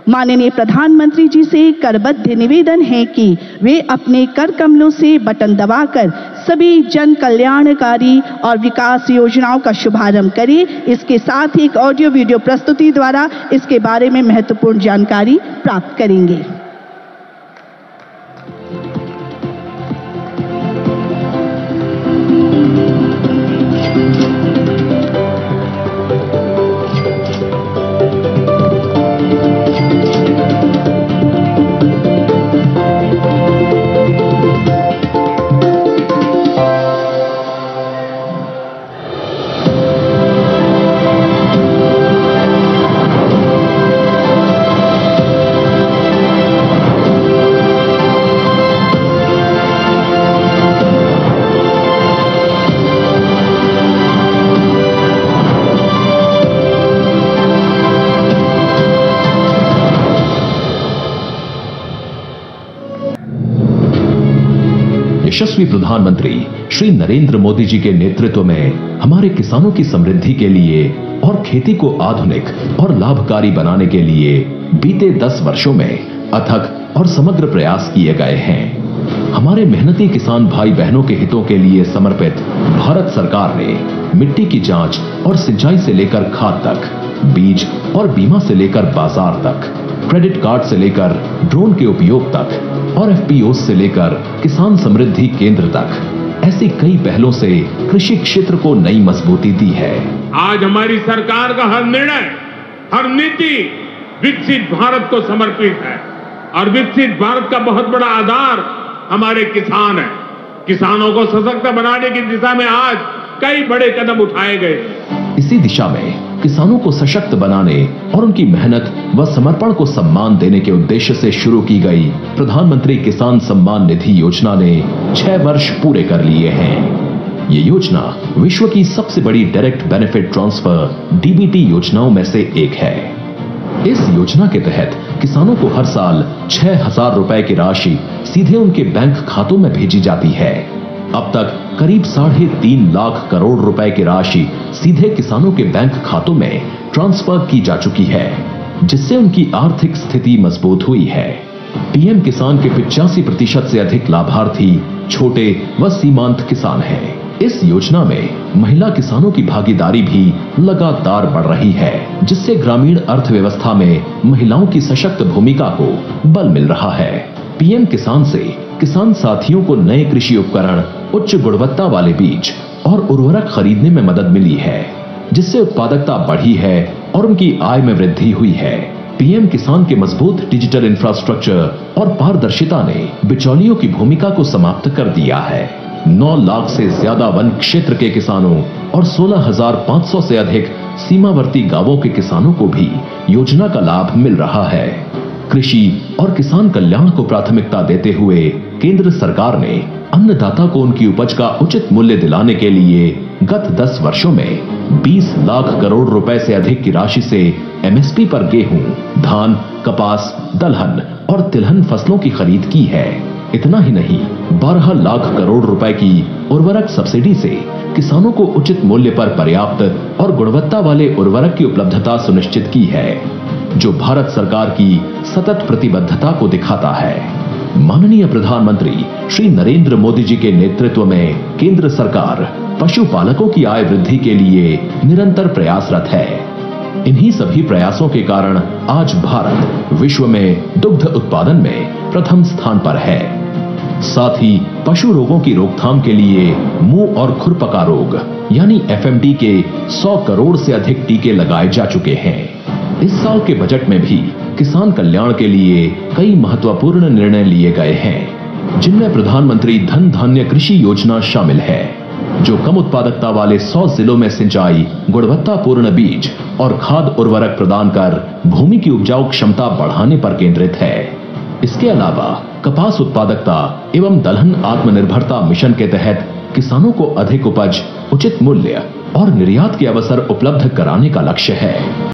माननीय प्रधानमंत्री जी से करबद्ध निवेदन है कि वे अपने कर कमलों से बटन दबाकर सभी जन कल्याणकारी और विकास योजनाओं का शुभारंभ करें। इसके साथ ही एक ऑडियो वीडियो प्रस्तुति द्वारा इसके बारे में महत्वपूर्ण जानकारी प्राप्त करेंगे। यशस्वी प्रधानमंत्री श्री नरेंद्र मोदी जी के नेतृत्व में हमारे किसानों की समृद्धि के लिए और खेती को आधुनिक और लाभकारी बनाने के लिए बीते 10 वर्षों में अथक और समग्र प्रयास किए गए हैं। हमारे मेहनती किसान भाई बहनों के हितों के लिए समर्पित भारत सरकार ने मिट्टी की जांच और सिंचाई से लेकर खाद तक, बीज और बीमा से लेकर बाजार तक, क्रेडिट कार्ड से लेकर ड्रोन के उपयोग तक और FPOs से लेकर किसान समृद्धि केंद्र तक ऐसी कई पहलों से कृषि क्षेत्र को नई मजबूती दी है। आज हमारी सरकार का हर निर्णय, हर नीति विकसित भारत को समर्पित है और विकसित भारत का बहुत बड़ा आधार हमारे किसान हैं। किसानों को सशक्त बनाने की दिशा में आज कई बड़े कदम उठाए गए। इसी दिशा में किसानों को सशक्त बनाने और उनकी मेहनत व समर्पण को सम्मान देने के उद्देश्य से शुरू की गई प्रधानमंत्री किसान सम्मान निधि योजना ने 6 वर्ष पूरे कर लिए हैं। ये योजना विश्व की सबसे बड़ी डायरेक्ट बेनिफिट ट्रांसफर DBT योजनाओं में से एक है। इस योजना के तहत किसानों को हर साल 6,000 रुपए की राशि सीधे उनके बैंक खातों में भेजी जाती है। अब तक करीब 3.5 लाख करोड़ रुपए की राशि सीधे किसानों के बैंक खातों में ट्रांसफर की जा चुकी है, जिससे उनकी आर्थिक स्थिति मजबूत हुई है। PM किसान के 85% से अधिक लाभार्थी छोटे व सीमांत किसान हैं। इस योजना में महिला किसानों की भागीदारी भी लगातार बढ़ रही है, जिससे ग्रामीण अर्थव्यवस्था में महिलाओं की सशक्त भूमिका को बल मिल रहा है। PM किसान से किसान साथियों को नए कृषि उपकरण, उच्च गुणवत्ता वाले बीज और उर्वरक खरीदने में मदद मिली है, जिससे उत्पादकता बढ़ी है और उनकी आय में वृद्धि हुई है। PM किसान के मजबूत डिजिटल इंफ्रास्ट्रक्चर और पारदर्शिता ने बिचौलियों की भूमिका को समाप्त कर दिया है। 9 लाख से ज्यादा वन क्षेत्र के किसानों और 16,500 से अधिक सीमावर्ती गांवों के किसानों को भी योजना का लाभ मिल रहा है। कृषि और किसान कल्याण को प्राथमिकता देते हुए केंद्र सरकार ने अन्नदाता को उनकी उपज का उचित मूल्य दिलाने के लिए गत 10 वर्षों में 20 लाख करोड़ रुपए से अधिक की राशि से MSP पर गेहूं, धान, कपास, दलहन और तिलहन फसलों की खरीद की है। इतना ही नहीं, 12 लाख करोड़ रुपए की उर्वरक सब्सिडी से किसानों को उचित मूल्य पर पर्याप्त और गुणवत्ता वाले उर्वरक की उपलब्धता सुनिश्चित की है, जो भारत सरकार की सतत प्रतिबद्धता को दिखाता है। माननीय प्रधानमंत्री श्री नरेंद्र मोदी जी के नेतृत्व में केंद्र सरकार पशुपालकों की आय वृद्धि के लिए निरंतर प्रयासरत है। इन्हीं सभी प्रयासों के कारण आज भारत विश्व में दुग्ध उत्पादन में प्रथम स्थान पर है। साथ ही पशु रोगों की रोकथाम के लिए मुंह और खुरपका रोग यानी FMD के 100 करोड़ से अधिक टीके लगाए जा चुके हैं। इस साल के बजट में भी किसान कल्याण के लिए कई महत्वपूर्ण निर्णय लिए गए हैं, जिनमें प्रधानमंत्री धन धान्य कृषि योजना शामिल है, जो कम उत्पादकता वाले 100 जिलों में सिंचाई, गुणवत्तापूर्ण बीज और खाद उर्वरक प्रदान कर भूमि की उपजाऊ क्षमता बढ़ाने पर केंद्रित है। इसके अलावा कपास उत्पादकता एवं दलहन आत्मनिर्भरता मिशन के तहत किसानों को अधिक उपज, उचित मूल्य और निर्यात के अवसर उपलब्ध कराने का लक्ष्य है।